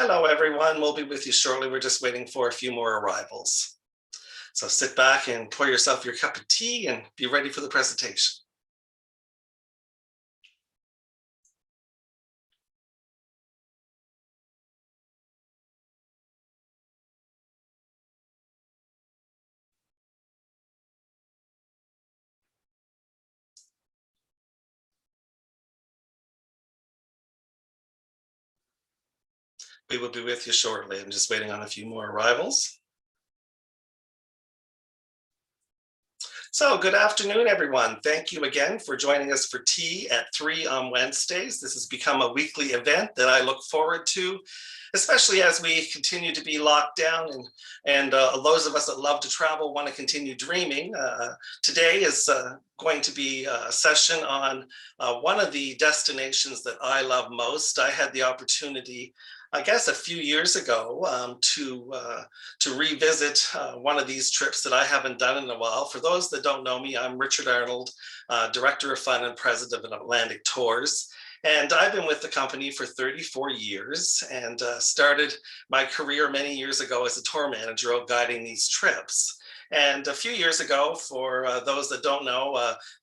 Hello, everyone. We'll be with you shortly. We're just waiting for a few more arrivals. So sit back and pour yourself your cup of tea and be ready for the presentation. We will be with you shortly. I'm just waiting on a few more arrivals. So good afternoon, everyone. Thank you again for joining us for tea at 3 on Wednesdays. This has become a weekly event that I look forward to, especially as we continue to be locked down and those of us that love to travel want to continue dreaming. Today is going to be a session on one of the destinations that I love most. I had the opportunity, I guess, a few years ago to revisit one of these trips that I haven't done in a while. For those that don't know me, I'm Richard Arnold, Director of Fun and President of Atlantic Tours. And I've been with the company for 34 years and started my career many years ago as a tour manager of guiding these trips. And a few years ago, for those that don't know,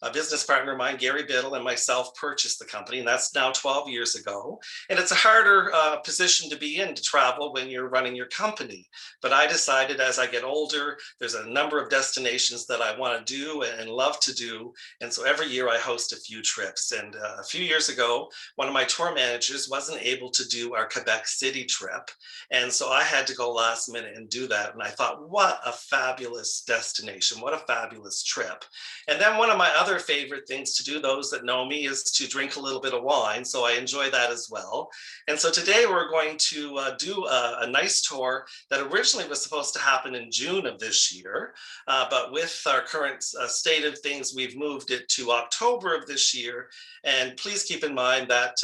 a business partner of mine, Gary Biddle, and myself purchased the company, and that's now 12 years ago. And it's a harder position to be in to travel when you're running your company. But I decided as I get older, there's a number of destinations that I want to do and love to do. And so every year I host a few trips. And a few years ago, one of my tour managers wasn't able to do our Quebec City trip. And so I had to go last minute and do that. And I thought, what a fabulous destination, what a fabulous trip. And then one of my other favorite things to do, those that know me, is to drink a little bit of wine. So I enjoy that as well. And so today we're going to do a nice tour that originally was supposed to happen in June of this year. But with our current state of things, we've moved it to October of this year. And please keep in mind that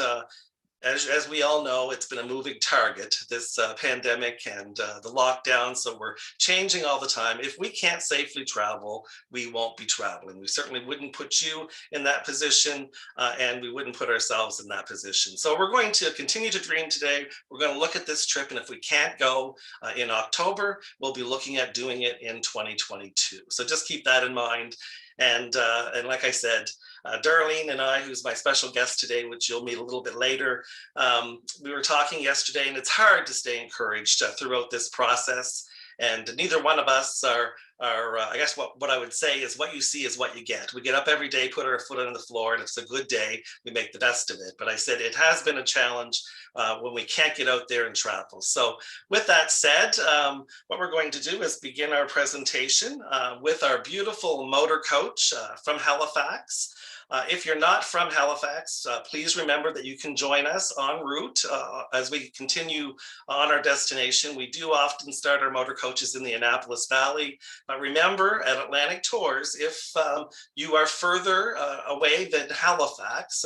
as we all know, it's been a moving target, this pandemic and the lockdown. So we're changing all the time. If we can't safely travel, we won't be traveling. We certainly wouldn't put you in that position and we wouldn't put ourselves in that position. So we're going to continue to dream today. We're going to look at this trip. And if we can't go in October, we'll be looking at doing it in 2022. So just keep that in mind. And like I said, Darlene and I, who's my special guest today, which you'll meet a little bit later, we were talking yesterday, and it's hard to stay encouraged throughout this process. And neither one of us are I guess what I would say is what you see is what you get. We get up every day, put our foot on the floor, and if it's a good day, we make the best of it. But I said it has been a challenge when we can't get out there and travel. So with that said, what we're going to do is begin our presentation with our beautiful motor coach from Halifax. If you're not from Halifax, please remember that you can join us en route as we continue on our destination. We do often start our motor coaches in the Annapolis Valley. But remember, at Atlantic Tours, if you are further away than Halifax,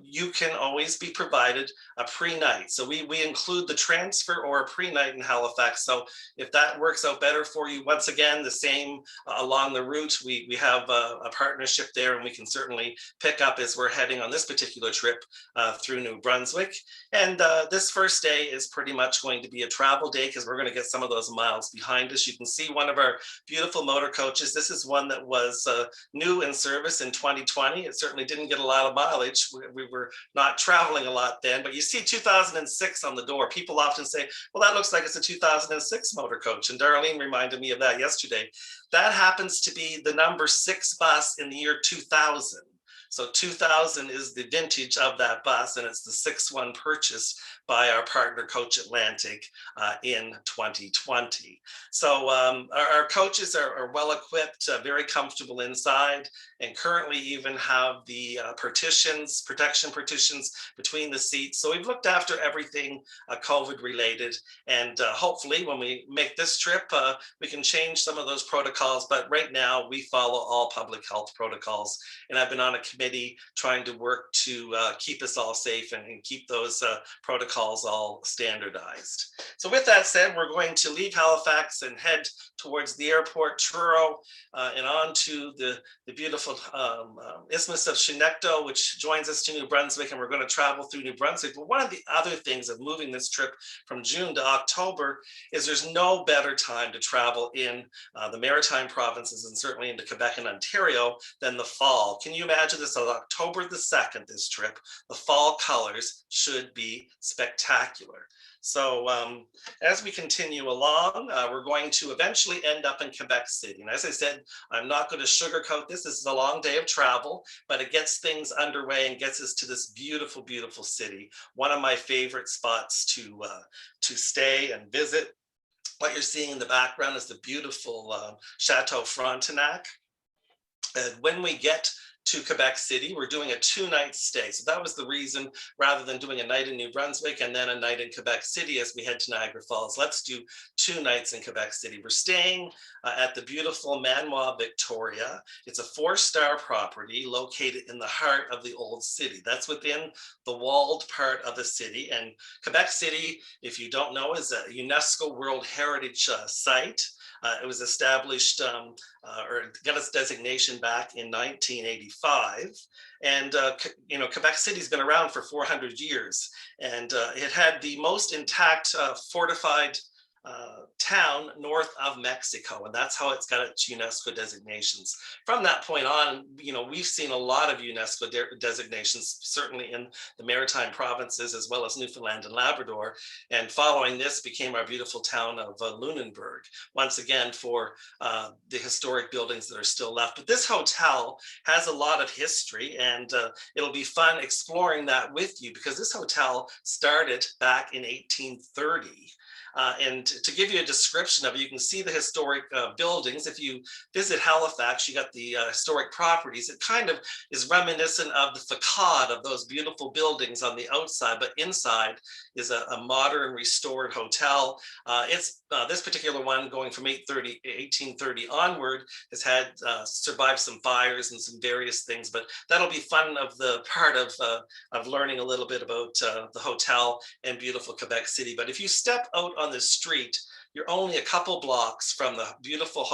you can always be provided a pre-night. So we include the transfer or a pre-night in Halifax. So if that works out better for you, once again, the same along the route, we have a partnership there, and we can certainly pick up as we're heading on this particular trip through New Brunswick. And this first day is pretty much going to be a travel day because we're going to get some of those miles behind us. You can see one of our beautiful motor coaches. This is one that was new in service in 2020. It certainly didn't get a lot of mileage. We were not traveling a lot then, but you see 2006 on the door. People often say, well, that looks like it's a 2006 motor coach. And Darlene reminded me of that yesterday. That happens to be the number 6 bus in the year 2000. So 2000 is the vintage of that bus, and it's the 6th one purchased by our partner Coach Atlantic in 2020. So our coaches are well equipped, very comfortable inside, and currently even have the protection partitions between the seats. So we've looked after everything COVID related, and hopefully when we make this trip, we can change some of those protocols. But right now we follow all public health protocols, and I've been on a committee committee trying to work to keep us all safe and keep those protocols all standardized. So with that said, we're going to leave Halifax and head towards the airport, Truro, and on to the beautiful Isthmus of Chignecto, which joins us to New Brunswick, and we're going to travel through New Brunswick. But one of the other things of moving this trip from June to October is there's no better time to travel in the Maritime provinces and certainly into Quebec and Ontario than the fall. Can you imagine this on October the 2nd, this trip? The fall colors should be spectacular. So as we continue along, we're going to eventually end up in Quebec City. And as I said, I'm not going to sugarcoat this. This is a long day of travel, but it gets things underway and gets us to this beautiful, beautiful city. One of my favorite spots to stay and visit. What you're seeing in the background is the beautiful Chateau Frontenac. And when we get to Quebec City, we're doing a 2-night stay. So that was the reason, rather than doing a night in New Brunswick and then a night in Quebec City as we head to Niagara Falls, let's do 2 nights in Quebec City. We're staying at the beautiful Manoir Victoria. It's a 4-star property located in the heart of the old city. That's within the walled part of the city. And Quebec City, if you don't know, is a UNESCO World Heritage Site. It was established or got its designation back in 1985. And, Quebec City's been around for 400 years. And it had the most intact fortified town north of Mexico, and that's how it's got its UNESCO designations. From that point on, we've seen a lot of UNESCO designations, certainly in the Maritime provinces as well as Newfoundland and Labrador. And following this became our beautiful town of Lunenburg, once again for the historic buildings that are still left. But this hotel has a lot of history, and it'll be fun exploring that with you because this hotel started back in 1830. And to give you a description of it, you can see the historic buildings. If you visit Halifax, you got the historic properties. It kind of is reminiscent of the facade of those beautiful buildings on the outside, but inside is a modern restored hotel. It's this particular one, going from 1830 onward, has had survived some fires and some various things, but that'll be fun of the part of learning a little bit about the hotel and beautiful Quebec City. But if you step out on the street, you're only a couple blocks from the beautiful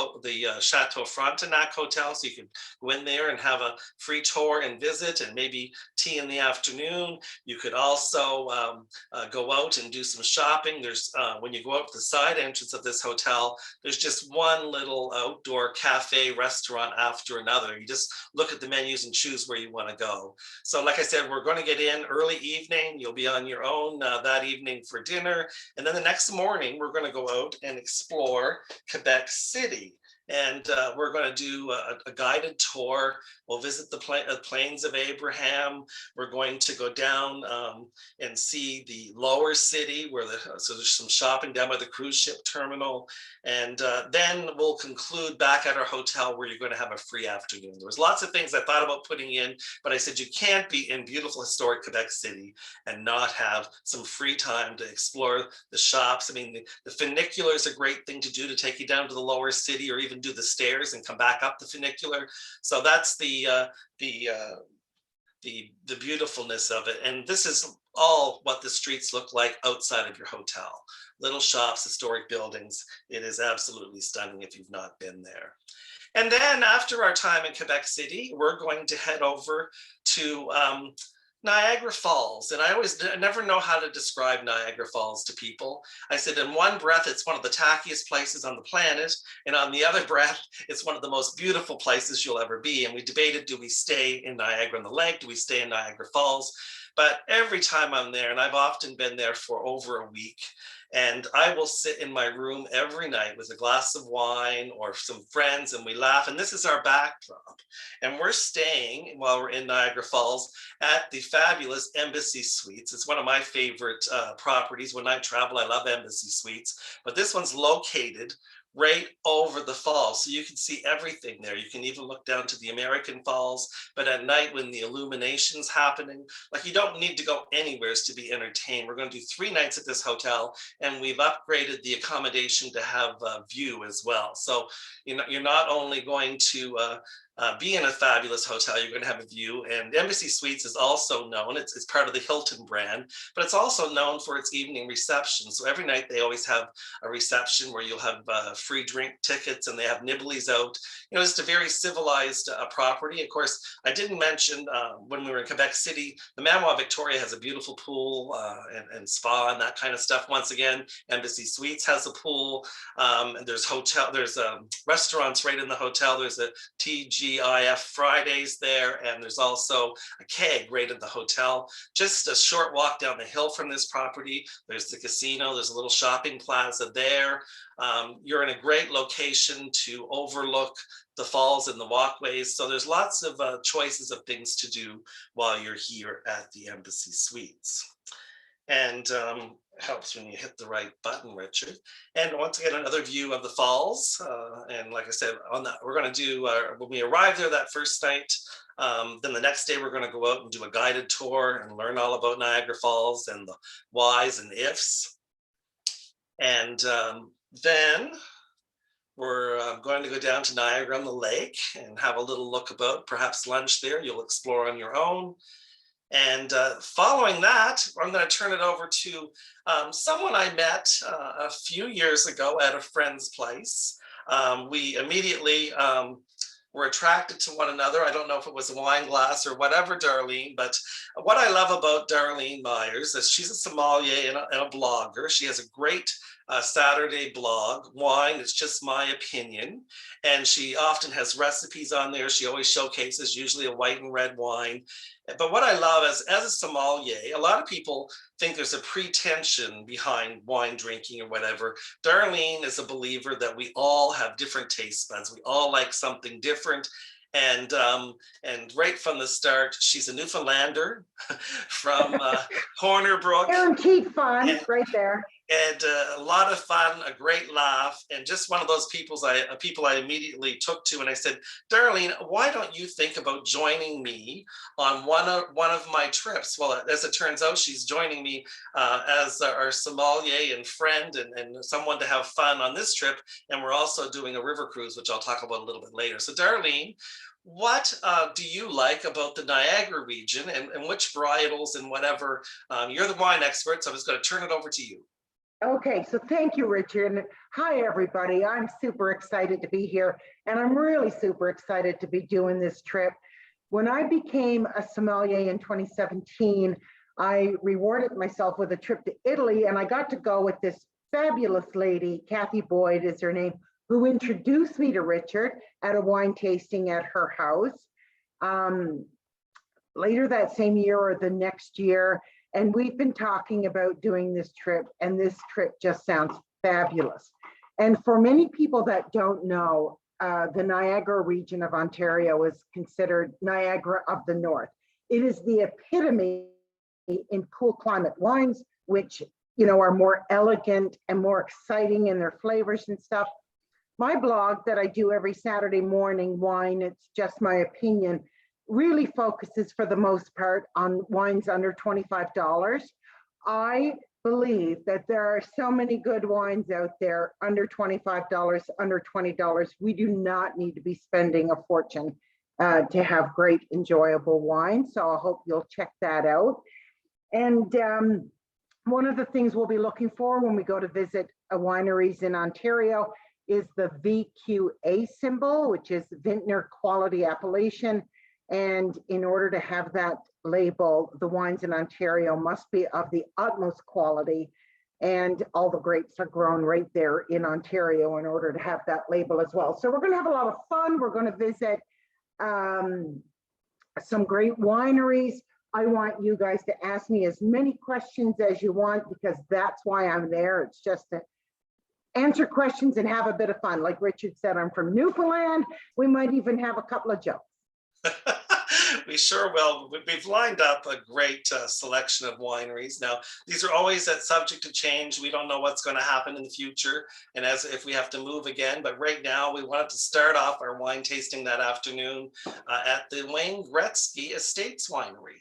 Chateau Frontenac Hotel, so you can go in there and have a free tour and visit, and maybe tea in the afternoon. You could also go out and do some shopping. There's when you go out the side entrance of this hotel, there's just one little outdoor cafe restaurant after another. You just look at the menus and choose where you want to go. So like I said, we're going to get in early evening. You'll be on your own that evening for dinner, and then the next morning we're going to go out and explore Quebec City. And we're going to do a guided tour. We'll visit the Plains of Abraham. We're going to go down and see the lower city so there's some shopping down by the cruise ship terminal. And then we'll conclude back at our hotel where you're going to have a free afternoon. There was lots of things I thought about putting in, but I said you can't be in beautiful historic Quebec City and not have some free time to explore the shops. I mean, the funicular is a great thing to do to take you down to the lower city, or even do the stairs and come back up the funicular. So that's the beautifulness of it. And this is all what the streets look like outside of your hotel. Little shops, historic buildings. It is absolutely stunning if you've not been there. And then after our time in Quebec City, we're going to head over to Niagara Falls. And I never know how to describe Niagara Falls to people. I said, in one breath, it's one of the tackiest places on the planet. And on the other breath, it's one of the most beautiful places you'll ever be. And we debated, do we stay in Niagara-on-the-Lake? Do we stay in Niagara Falls? But every time I'm there, and I've often been there for over a week, and I will sit in my room every night with a glass of wine or some friends, and we laugh. And this is our backdrop. And we're staying, while we're in Niagara Falls, at the fabulous Embassy Suites. It's one of my favorite properties. When I travel, I love Embassy Suites. But this one's located right over the falls, so you can see everything there. You can even look down to the American Falls, but at night when the illumination's happening, like, you don't need to go anywhere to be entertained. We're going to do 3 nights at this hotel, and we've upgraded the accommodation to have a view as well. So you're not only going to be in a fabulous hotel. You're going to have a view. And Embassy Suites is also known, it's part of the Hilton brand, but it's also known for its evening reception. So every night they always have a reception where you'll have free drink tickets, and they have nibblies out. You know, it's a very civilized property. Of course, I didn't mention when we were in Quebec City, the Manoir Victoria has a beautiful pool and spa and that kind of stuff. Once again, Embassy Suites has a pool. And there's restaurants right in the hotel. There's a TGIF Fridays there, and there's also a keg right at the hotel. Just a short walk down the hill from this property, there's the casino, there's a little shopping plaza there. You're in a great location to overlook the falls and the walkways. So there's lots of choices of things to do while you're here at the Embassy Suites. And helps when you hit the right button, Richard. And once again, another view of the falls. And like I said, we're going to do, when we arrive there that first night, then the next day we're going to go out and do a guided tour and learn all about Niagara Falls and the whys and ifs. And then we're going to go down to Niagara-on-the-Lake and have a little look about, perhaps lunch there. You'll explore on your own. And following that, I'm going to turn it over to someone I met a few years ago at a friend's place. We immediately were attracted to one another. I don't know if it was a wine glass or whatever, Darlene, but what I love about Darlene Myers is she's a sommelier and a blogger. She has a great Saturday blog, Wine, It's Just My Opinion. And she often has recipes on there. She always showcases usually a white and red wine. But what I love as a sommelier, a lot of people think there's a pretension behind wine drinking or whatever. Darlene is a believer that we all have different taste buds. We all like something different. And right from the start, she's a Newfoundlander from Corner Brook. Guaranteed fun, right there. And a lot of fun, a great laugh, and just one of those people I immediately took to. And I said, Darlene, why don't you think about joining me on one of my trips? Well, as it turns out, she's joining me as our sommelier and friend and someone to have fun on this trip. And we're also doing a river cruise, which I'll talk about a little bit later. So Darlene, what do you like about the Niagara region, and which varietals and whatever? You're the wine expert, so I'm just going to turn it over to you. Okay, so thank you, Richard. And hi, everybody. I'm super excited to be here, and I'm really super excited to be doing this trip. When I became a sommelier in 2017, I rewarded myself with a trip to Italy, and I got to go with this fabulous lady, Kathy Boyd is her name, who introduced me to Richard at a wine tasting at her house. Later that same year or the next year, and we've been talking about doing this trip, and this trip just sounds fabulous. And for many people that don't know, the Niagara region of Ontario is considered Niagara of the North. It is the epitome in cool climate wines, which, you know, are more elegant and more exciting in their flavors and stuff. My blog that I do every Saturday morning, Wine, It's Just My Opinion, really focuses for the most part on wines under $25. I believe that there are so many good wines out there under $25, under $20. We do not need to be spending a fortune to have great, enjoyable wine. So I hope you'll check that out. And one of the things we'll be looking for when we go to visit wineries in Ontario is the VQA symbol, which is Vintner Quality Appellation. And in order to have that label, the wines in Ontario must be of the utmost quality. And all the grapes are grown right there in Ontario in order to have that label as well. So we're going to have a lot of fun. We're going to visit some great wineries. I want you guys to ask me as many questions as you want, because that's why I'm there. It's just to answer questions and have a bit of fun. Like Richard said, I'm from Newfoundland. We might even have a couple of jokes. We sure will. We've lined up a great selection of wineries. Now, these are always subject to change. We don't know what's going to happen in the future, and as if we have to move again. But right now, we wanted to start off our wine tasting that afternoon at the Wayne Gretzky Estates Winery.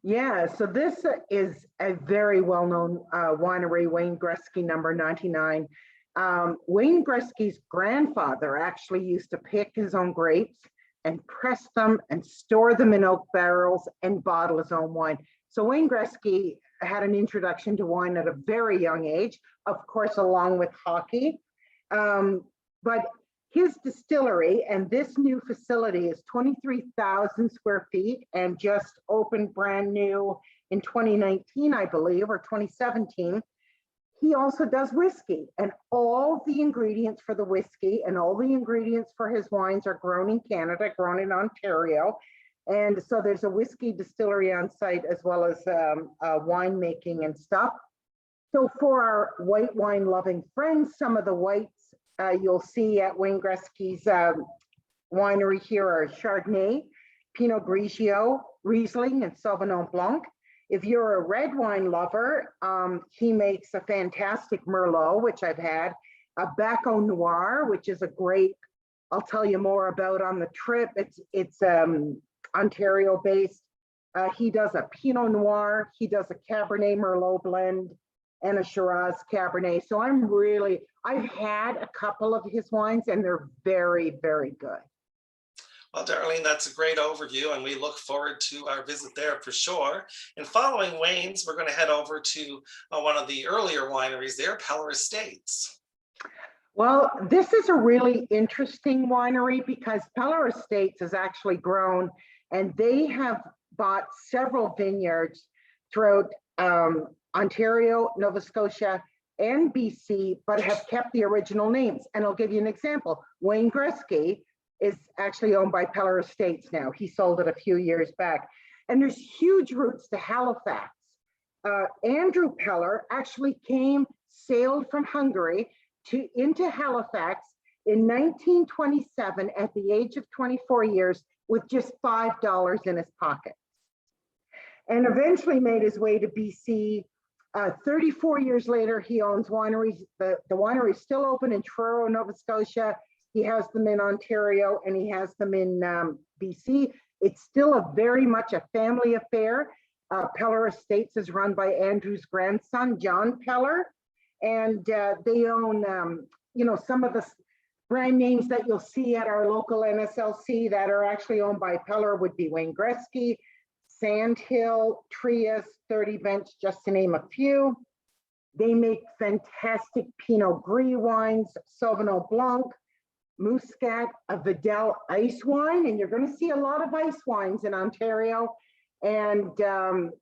Yeah, so this is a very well-known winery, Wayne Gretzky number 99. Wayne Gretzky's grandfather actually used to pick his own grapes and press them and store them in oak barrels and bottle his own wine. So Wayne Gretzky had an introduction to wine at a very young age, of course, along with hockey. But his distillery and this new facility is 23,000 square feet and just opened brand new in 2019, I believe, or 2017. He also does whiskey, and all the ingredients for the whiskey and all the ingredients for his wines are grown in Canada, grown in Ontario. And so there's a whiskey distillery on site as well as winemaking and stuff. So for our white wine loving friends, some of the whites you'll see at Wayne Gretzky's winery here are Chardonnay, Pinot Grigio, Riesling, and Sauvignon Blanc. If you're a red wine lover, he makes a fantastic Merlot, which I've had, a Baco Noir, which is a great, I'll tell you more about on the trip. It's Ontario based. He does a Pinot Noir, he does a Cabernet Merlot blend, and a Shiraz Cabernet. So I've had a couple of his wines and they're very, very good. Well, Darlene, that's a great overview, and we look forward to our visit there for sure. And following Wayne's, we're going to head over to one of the earlier wineries there, Keller Estates. Well, this is a really interesting winery because Keller Estates has actually grown, and they have bought several vineyards throughout Ontario, Nova Scotia, and BC, but have kept the original names. And I'll give you an example. Wayne Gretzky is actually owned by Keller Estates now. He sold it a few years back. And there's huge roots to Halifax. Andrew Keller actually sailed from Hungary into Halifax in 1927 at the age of 24 years with just $5 in his pocket. And eventually made his way to BC. 34 years later, he owns wineries. The winery is still open in Truro, Nova Scotia. He has them in Ontario and he has them in BC. It's still very much a family affair. Keller Estates is run by Andrew's grandson, John Keller. And they own, some of the brand names that you'll see at our local NSLC that are actually owned by Keller would be Wayne Gretzky, Sandhill, Trius, 30 Bench, just to name a few. They make fantastic Pinot Gris wines, Sauvignon Blanc, Muscat, a Vidal ice wine, and you're going to see a lot of ice wines in Ontario. And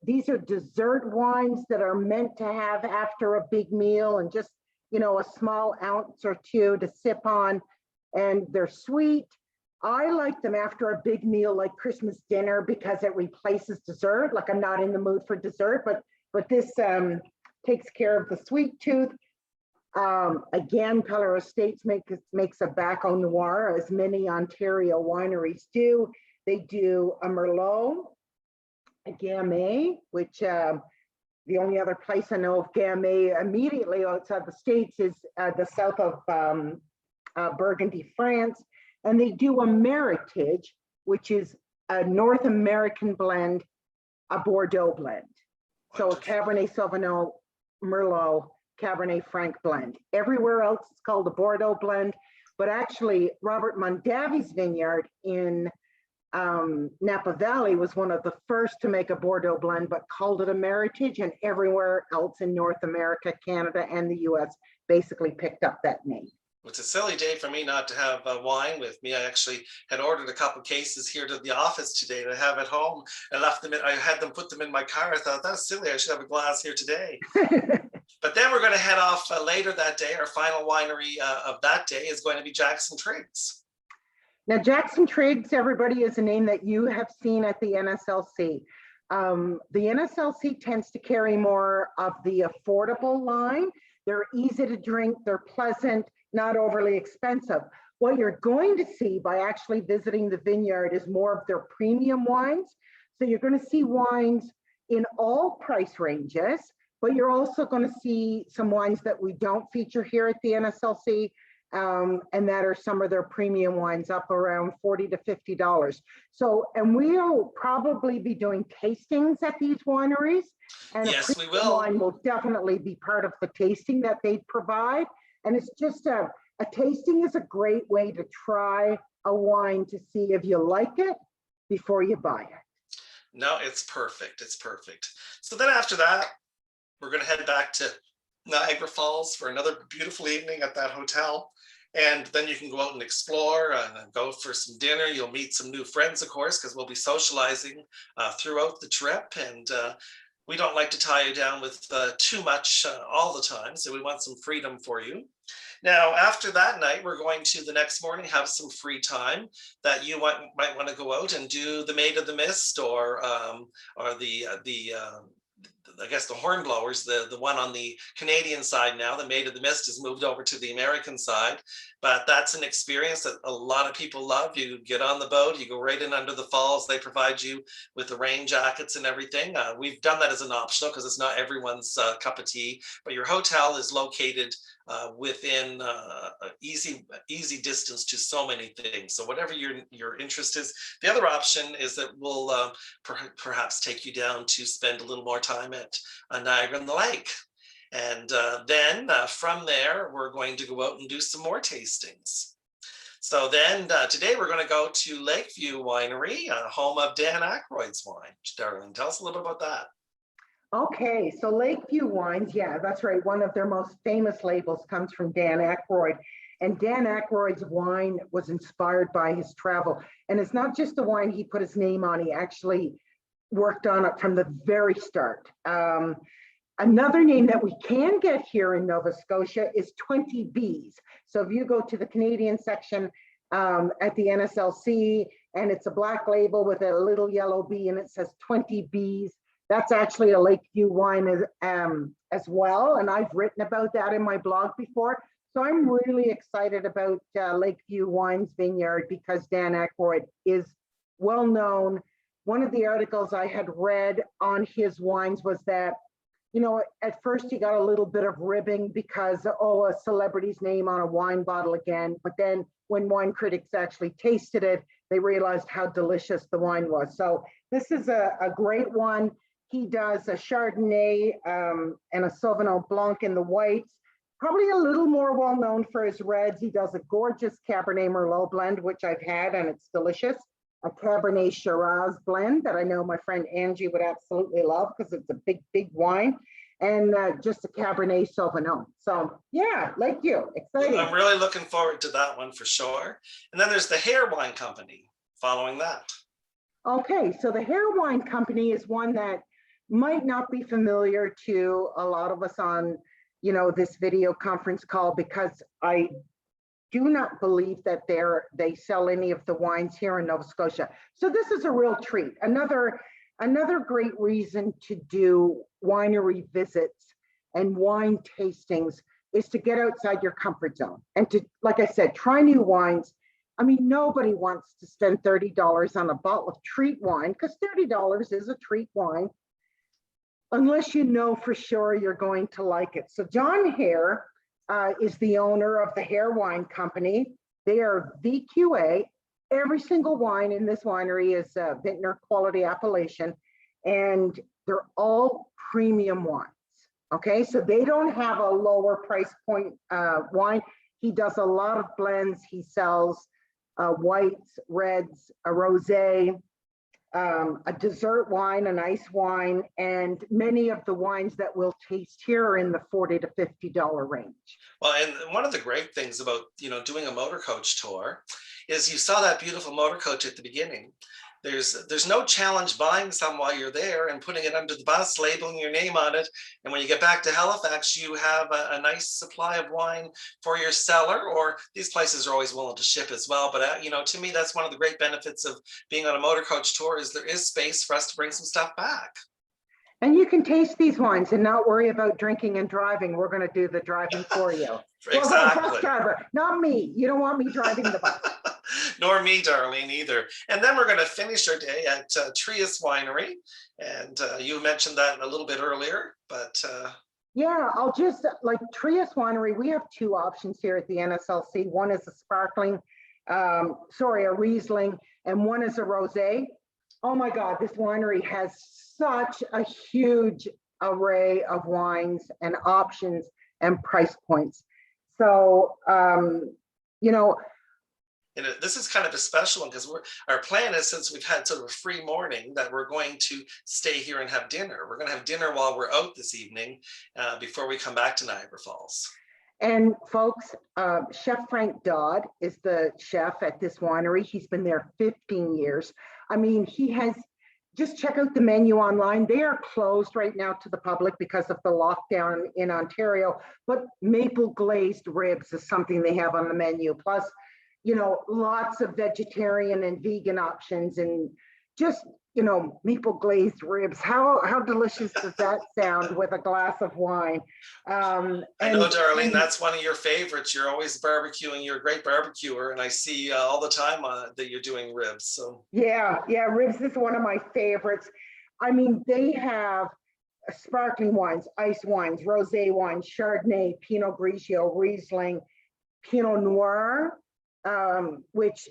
these are dessert wines that are meant to have after a big meal and just, a small ounce or two to sip on. And they're sweet. I like them after a big meal like Christmas dinner because it replaces dessert. Like I'm not in the mood for dessert, but this takes care of the sweet tooth. Again, Keller Estates makes a Baco Noir, as many Ontario wineries do. They do a Merlot, a Gamay, which the only other place I know of Gamay immediately outside the States is the south of Burgundy, France. And they do a Meritage, which is a North American blend, a Bordeaux blend. So a Cabernet Sauvignon, Merlot, Cabernet Franc blend. Everywhere else it's called a Bordeaux blend, but actually Robert Mondavi's vineyard in Napa Valley was one of the first to make a Bordeaux blend, but called it a Meritage, and everywhere else in North America, Canada, and the US basically picked up that name. It's a silly day for me not to have wine with me. I actually had ordered a couple cases here to the office today to have at home. I had them put them in my car. I thought, that's silly. I should have a glass here today. But then we're going to head off later that day. Our final winery of that day is going to be Jackson Triggs. Now, Jackson Triggs, everybody, is a name that you have seen at the NSLC. The NSLC tends to carry more of the affordable line. They're easy to drink. They're pleasant, not overly expensive. What you're going to see by actually visiting the vineyard is more of their premium wines. So you're going to see wines in all price ranges, but you're also going to see some wines that we don't feature here at the NSLC, and that are some of their premium wines up around $40 to $50. So, and we'll probably be doing tastings at these wineries. And yes, we will. Wine will definitely be part of the tasting that they provide. And it's just a tasting is a great way to try a wine to see if you like it before you buy it. No, it's perfect. It's perfect. So then after that, we're going to head back to Niagara Falls for another beautiful evening at that hotel. And then you can go out and explore and go for some dinner. You'll meet some new friends, of course, because we'll be socializing throughout the trip. And we don't like to tie you down with too much all the time. So we want some freedom for you. Now, after that night, we're going to the next morning have some free time that you might want to go out and do the Maid of the Mist or I guess the Hornblowers, the one on the Canadian side now. The Maid of the Mist has moved over to the American side, but that's an experience that a lot of people love. You get on the boat, you go right in under the falls. They provide you with the rain jackets and everything. We've done that as an optional because it's not everyone's cup of tea, but your hotel is located within easy distance to so many things. So whatever your interest is. The other option is that we'll perhaps take you down to spend a little more time at Niagara-on-the-Lake. And then from there, we're going to go out and do some more tastings. So then today we're going to go to Lakeview Winery, home of Dan Aykroyd's wine. Darlene, tell us a little bit about that. Okay, so Lakeview Wines, yeah, that's right. One of their most famous labels comes from Dan Aykroyd. And Dan Aykroyd's wine was inspired by his travel. And it's not just the wine he put his name on, he actually worked on it from the very start. Another name that we can get here in Nova Scotia is 20 Bs. So if you go to the Canadian section at the NSLC, and it's a black label with a little yellow bee and it says 20 Bs, that's actually a Lakeview wine as well. And I've written about that in my blog before. So I'm really excited about Lakeview Wines Vineyard because Dan Aykroyd is well known. One of the articles I had read on his wines was that, you know, at first he got a little bit of ribbing because, oh, a celebrity's name on a wine bottle again. But then when wine critics actually tasted it, they realized how delicious the wine was. So this is a great one. He does a Chardonnay and a Sauvignon Blanc in the whites. Probably a little more well-known for his reds. He does a gorgeous Cabernet Merlot blend, which I've had, and it's delicious. A Cabernet Shiraz blend that I know my friend Angie would absolutely love because it's a big, big wine. And just a Cabernet Sauvignon. So yeah, Lakeview, exciting. I'm really looking forward to that one for sure. And then there's the Hair Wine Company following that. Okay, so the Hair Wine Company is one that might not be familiar to a lot of us on, you know, this video conference call, because I do not believe that they sell any of the wines here in Nova Scotia. So this is a real treat. Another great reason to do winery visits and wine tastings is to get outside your comfort zone and to, like I said, try new wines. I mean, nobody wants to spend $30 on a bottle of treat wine because $30 is a treat wine, unless you know for sure you're going to like it. So John Hare is the owner of the Hair Wine Company. They are VQA. Every single wine in this winery is vintner quality appellation, and they're all premium wines. Okay, so they don't have a lower price point wine. He does a lot of blends. He sells whites, reds, a rosé, a dessert wine, an ice wine, and many of the wines that we'll taste here are in the $40 to $50 range. Well, and one of the great things about, you know, doing a motor coach tour is you saw that beautiful motor coach at the beginning. There's no challenge buying some while you're there and putting it under the bus, labeling your name on it. And when you get back to Halifax, you have a nice supply of wine for your cellar, or these places are always willing to ship as well. But, you know, to me, that's one of the great benefits of being on a motor coach tour is there is space for us to bring some stuff back. And you can taste these wines and not worry about drinking and driving. We're going to do the driving for you. Exactly. Well, the bus driver, not me. You don't want me driving the bus. Nor me, Darlene, either. And then we're going to finish our day at Trius Winery. And you mentioned that a little bit earlier, but... Yeah, I'll just, like Trius Winery, we have two options here at the NSLC. One is a sparkling, a Riesling, and one is a rosé. Oh my God, this winery has such a huge array of wines and options and price points. So, And this is kind of a special one because our plan is, since we've had sort of a free morning, that we're going to stay here and have dinner. We're going to have dinner while we're out this evening before we come back to Niagara Falls. and folks, Chef Frank Dodd is the chef at this winery. He's been there 15 years. I mean, just check out the menu online. They are closed right now to the public because of the lockdown in Ontario, but maple glazed ribs is something they have on the menu. Plus, lots of vegetarian and vegan options, and just, maple glazed ribs. How delicious does that sound with a glass of wine? I know, Darlene, that's one of your favorites. You're always barbecuing. You're a great barbecuer, and I see all the time that you're doing ribs. So yeah, ribs is one of my favorites. I mean, they have sparkling wines, ice wines, rosé wines, Chardonnay, Pinot Grigio, Riesling, Pinot Noir, which,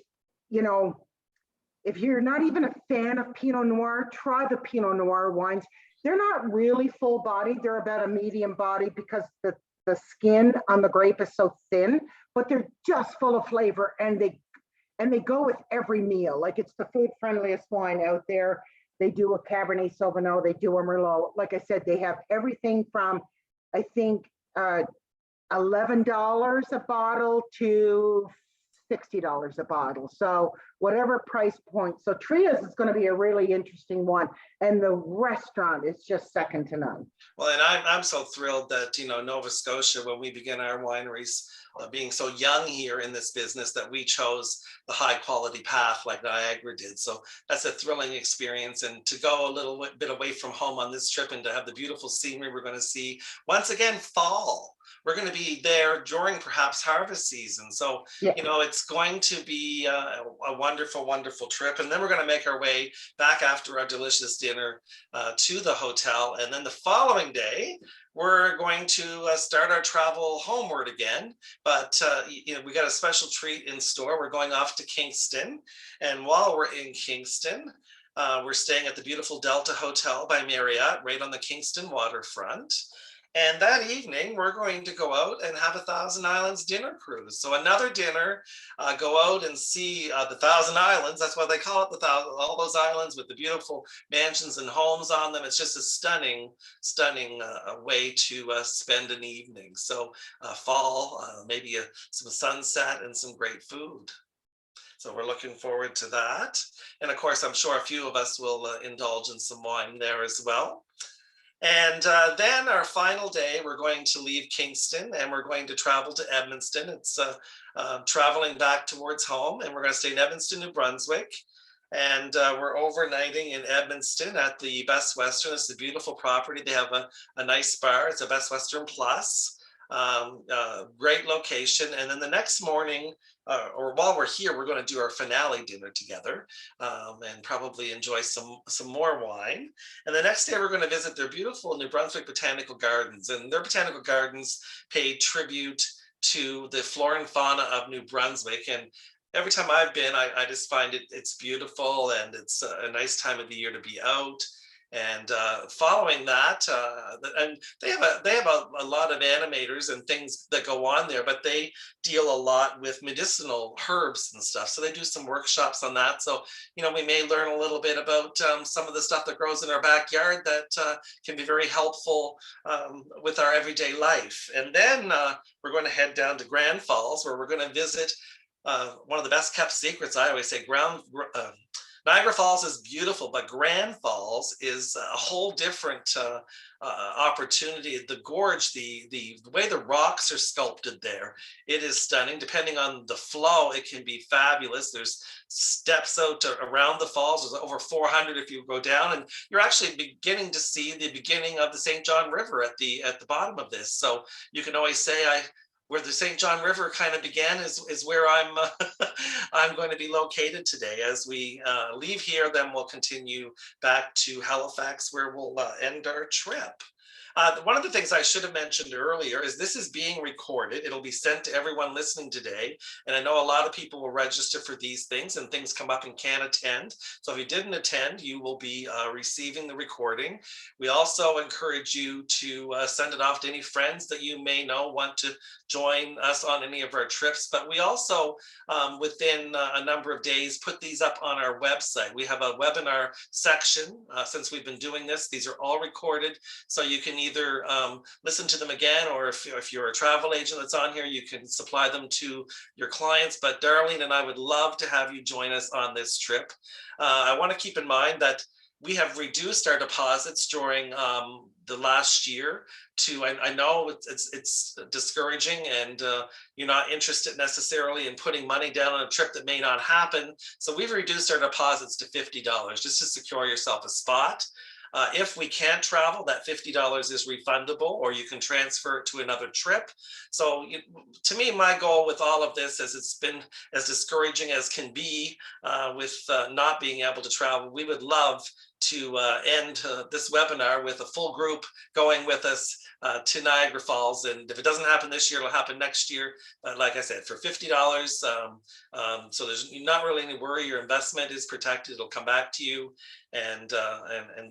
if you're not even a fan of Pinot Noir, try the Pinot Noir wines. They're not really full bodied. They're about a medium body because the skin on the grape is so thin, but they're just full of flavor, and they go with every meal. Like, it's the food friendliest wine out there. They do a Cabernet Sauvignon, they do a Merlot. Like I said, they have everything from, I think, $11 a bottle to $60 a bottle. So whatever price point. So Tria's is going to be a really interesting one. And the restaurant is just second to none. Well, and I'm so thrilled that, Nova Scotia, when we begin our wineries, being so young here in this business, that we chose the high quality path like Niagara did. So that's a thrilling experience. And to go a little bit away from home on this trip and to have the beautiful scenery we're going to see, once again, fall. We're going to be there during perhaps harvest season. So, Yeah. It's going to be a wonderful, wonderful trip. And then we're going to make our way back after our delicious dinner to the hotel. And then the following day, we're going to start our travel homeward again. But, we got a special treat in store. We're going off to Kingston. And while we're in Kingston, we're staying at the beautiful Delta Hotel by Marriott, right on the Kingston waterfront. And that evening, we're going to go out and have a Thousand Islands dinner cruise. So another dinner, go out and see the Thousand Islands. That's why they call it all those islands with the beautiful mansions and homes on them. It's just a stunning, stunning way to spend an evening. So fall, maybe some sunset and some great food. So we're looking forward to that. And of course, I'm sure a few of us will indulge in some wine there as well. And then our final day, we're going to leave Kingston and we're going to travel to Edmundston. It's traveling back towards home, and we're going to stay in Edmundston, New Brunswick. And we're overnighting in Edmundston at the Best Western. It's a beautiful property. They have a nice bar. It's a Best Western Plus. Great location. And then the next morning, or while we're here, we're going to do our finale dinner together and probably enjoy some more wine. And the next day, we're going to visit their beautiful New Brunswick Botanical Gardens. And their botanical gardens pay tribute to the flora and fauna of New Brunswick. And every time I've been, I just find it's beautiful, and it's a nice time of the year to be out. And following that, and they have a lot of animators and things that go on there, but they deal a lot with medicinal herbs and stuff. So they do some workshops on that. So, we may learn a little bit about some of the stuff that grows in our backyard that can be very helpful with our everyday life. And then we're going to head down to Grand Falls, where we're going to visit one of the best kept secrets. I always say Niagara Falls is beautiful, but Grand Falls is a whole different opportunity. The gorge, the way the rocks are sculpted there, it is stunning. Depending on the flow, it can be fabulous. There's steps out around the falls. There's over 400 if you go down, and you're actually beginning to see the beginning of the St. John River at the bottom of this. So you can always say where the St. John River kind of began is where I'm going to be located today. As we leave here, then we'll continue back to Halifax, where we'll end our trip. One of the things I should have mentioned earlier is this is being recorded. It'll be sent to everyone listening today. And I know a lot of people will register for these things and things come up and can't attend. So if you didn't attend, you will be receiving the recording. We also encourage you to send it off to any friends that you may know want to join us on any of our trips. But we also, within a number of days, put these up on our website. We have a webinar section since we've been doing this. These are all recorded. So you can either listen to them again, or if you're a travel agent that's on here, you can supply them to your clients. But Darlene and I would love to have you join us on this trip. I want to keep in mind that we have reduced our deposits during the last year to, I know it's discouraging and you're not interested necessarily in putting money down on a trip that may not happen. So we've reduced our deposits to $50 just to secure yourself a spot. If we can't travel, that $50 is refundable, or you can transfer it to another trip. So to me, my goal with all of this, as it's been as discouraging as can be with not being able to travel, we would love to end this webinar with a full group going with us to Niagara Falls. And if it doesn't happen this year, it'll happen next year. But like I said, for $50, so there's not really any worry. Your investment is protected. It'll come back to you, and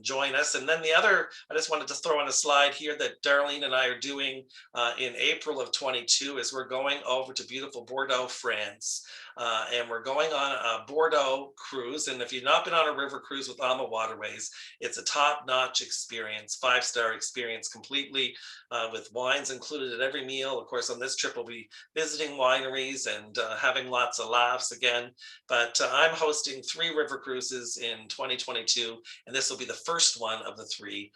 join us. And then the other, I just wanted to throw in a slide here that Darlene and I are doing in April of 22 is we're going over to beautiful Bordeaux, France. And we're going on a Bordeaux cruise. And if you've not been on a river cruise with On the Waterways, it's a top-notch experience, 5-star experience completely, with wines included at every meal. Of course, on this trip, we'll be visiting wineries and having lots of laughs again. But I'm hosting 3 river cruises in 2022, and this will be the first one of the 3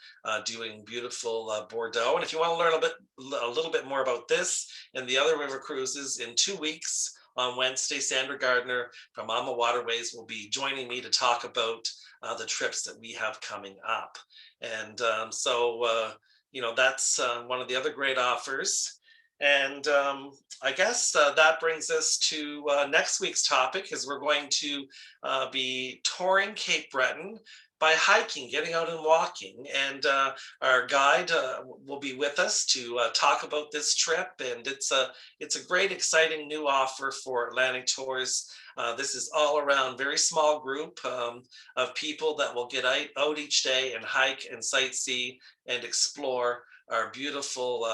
doing beautiful Bordeaux. And if you want to learn a little bit more about this and the other river cruises, in 2 weeks, on Wednesday, Sandra Gardner from On the Waterways will be joining me to talk about the trips that we have coming up. And that's one of the other great offers. And I guess that brings us to next week's topic, is we're going to be touring Cape Breton by hiking, getting out and walking. And our guide will be with us to talk about this trip. And it's a great, exciting new offer for Atlantic Tours. This is all around very small group of people that will get out each day and hike and sightsee and explore our beautiful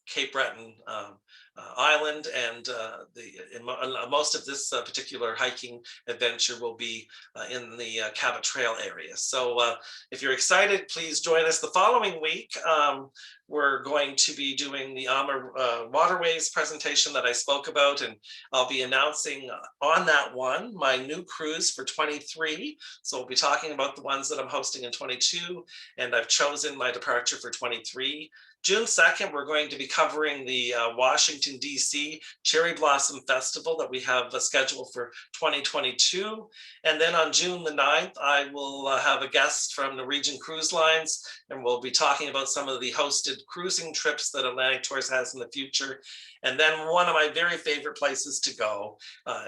Cape Breton island. And most of this particular hiking adventure will be in the Cabot Trail area. So if you're excited, please join us the following week. We're going to be doing the Waterways presentation that I spoke about, and I'll be announcing on that one my new cruise for 23. So we'll be talking about the ones that I'm hosting in 22, and I've chosen my departure for 23. June 2nd, we're going to be covering the Washington, D.C. Cherry Blossom Festival that we have scheduled for 2022. And then on June the 9th, I will have a guest from Norwegian Cruise Lines, and we'll be talking about some of the hosted cruising trips that Atlantic Tours has in the future. And then one of my very favorite places to go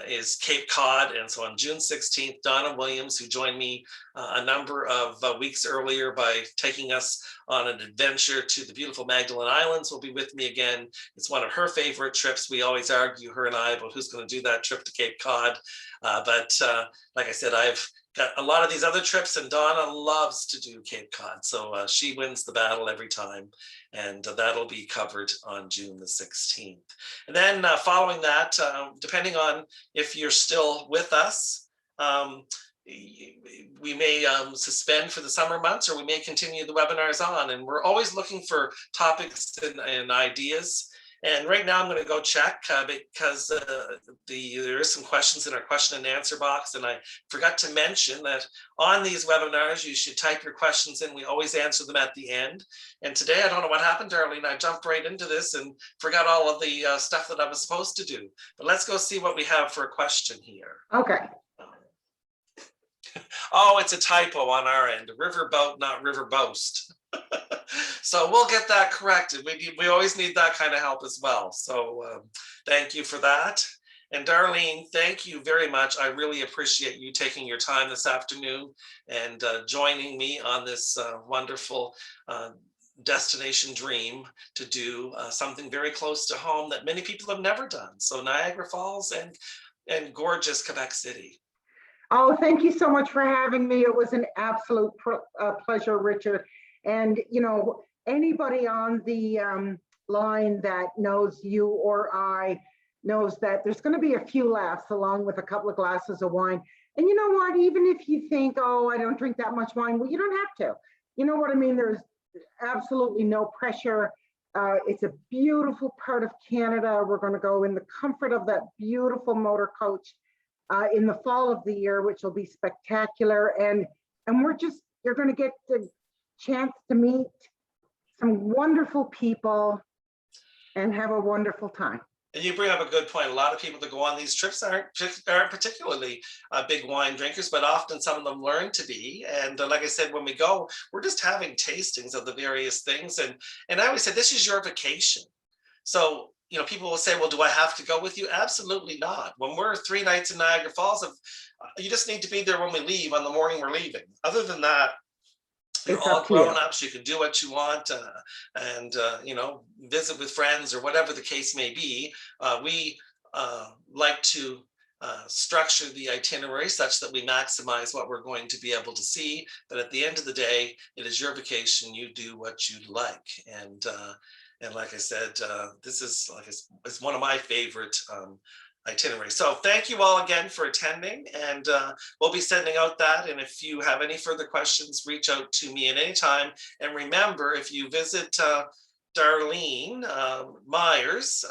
is Cape Cod. And so on June 16th, Donna Williams, who joined me a number of weeks earlier by taking us on an adventure to the beautiful Magdalen Islands, will be with me again. It's one of her favorite trips. We always argue, her and I, about who's going to do that trip to Cape Cod. But like I said, I've got a lot of these other trips, and Donna loves to do Cape Cod. So she wins the battle every time. And that'll be covered on June the 16th. And then following that, depending on if you're still with us, we may suspend for the summer months, or we may continue the webinars on. And we're always looking for topics and ideas. And right now I'm going to go check because there is some questions in our question and answer box. And I forgot to mention that on these webinars, you should type your questions in. We always answer them at the end. And today, I don't know what happened, Darlene. I jumped right into this and forgot all of the stuff that I was supposed to do. But let's go see what we have for a question here. Okay. Oh, it's a typo on our end. Riverboat, not river boast. So we'll get that corrected. We always need that kind of help as well. So thank you for that. And Darlene, thank you very much. I really appreciate you taking your time this afternoon and joining me on this wonderful destination dream to do something very close to home that many people have never done. So Niagara Falls and gorgeous Quebec City. Oh, thank you so much for having me. It was an absolute pleasure, Richard. And, you know, anybody on the line that knows you or I knows that there's going to be a few laughs along with a couple of glasses of wine. And you know what? Even if you think, oh, I don't drink that much wine, well, you don't have to. You know what I mean? There's absolutely no pressure. It's a beautiful part of Canada. We're going to go in the comfort of that beautiful motor coach in the fall of the year, which will be spectacular. And you're going to get the chance to meet some wonderful people and have a wonderful time. And you bring up a good point. A lot of people that go on these trips aren't particularly big wine drinkers, but often some of them learn to be. And like I said, when we go, we're just having tastings of the various things. And I always say, this is your vacation. So, you know, people will say, well, do I have to go with you? Absolutely not. When we're 3 nights in Niagara Falls, you just need to be there when we leave on the morning we're leaving. Other than that, you're all grown-ups. You can do what you want and you know, visit with friends or whatever the case may be. We like to structure the itinerary such that we maximize what we're going to be able to see. But at the end of the day, it is your vacation. You do what you like. And like I said, this is it's one of my favorite itinerary. So thank you all again for attending, and we'll be sending out that. And if you have any further questions, reach out to me at any time. And remember, if you visit Darlene Myers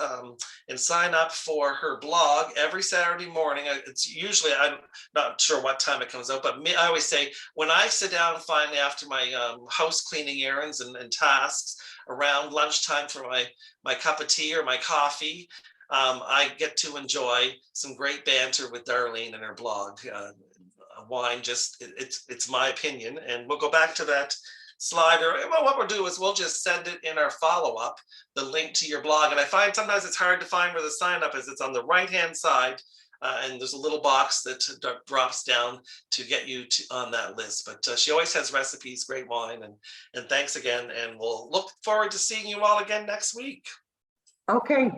and sign up for her blog every Saturday morning. It's usually, I'm not sure what time it comes out, but I always say when I sit down finally after my house cleaning errands and tasks around lunchtime for my cup of tea or my coffee, I get to enjoy some great banter with Darlene and her blog. Wine, it's my opinion, and we'll go back to that slider. Well, what we'll do is we'll just send it in our follow-up, the link to your blog. And I find sometimes it's hard to find where the sign up is. It's on the right-hand side, and there's a little box that drops down to get you on that list. But she always has recipes, great wine, and thanks again. And we'll look forward to seeing you all again next week. Okay.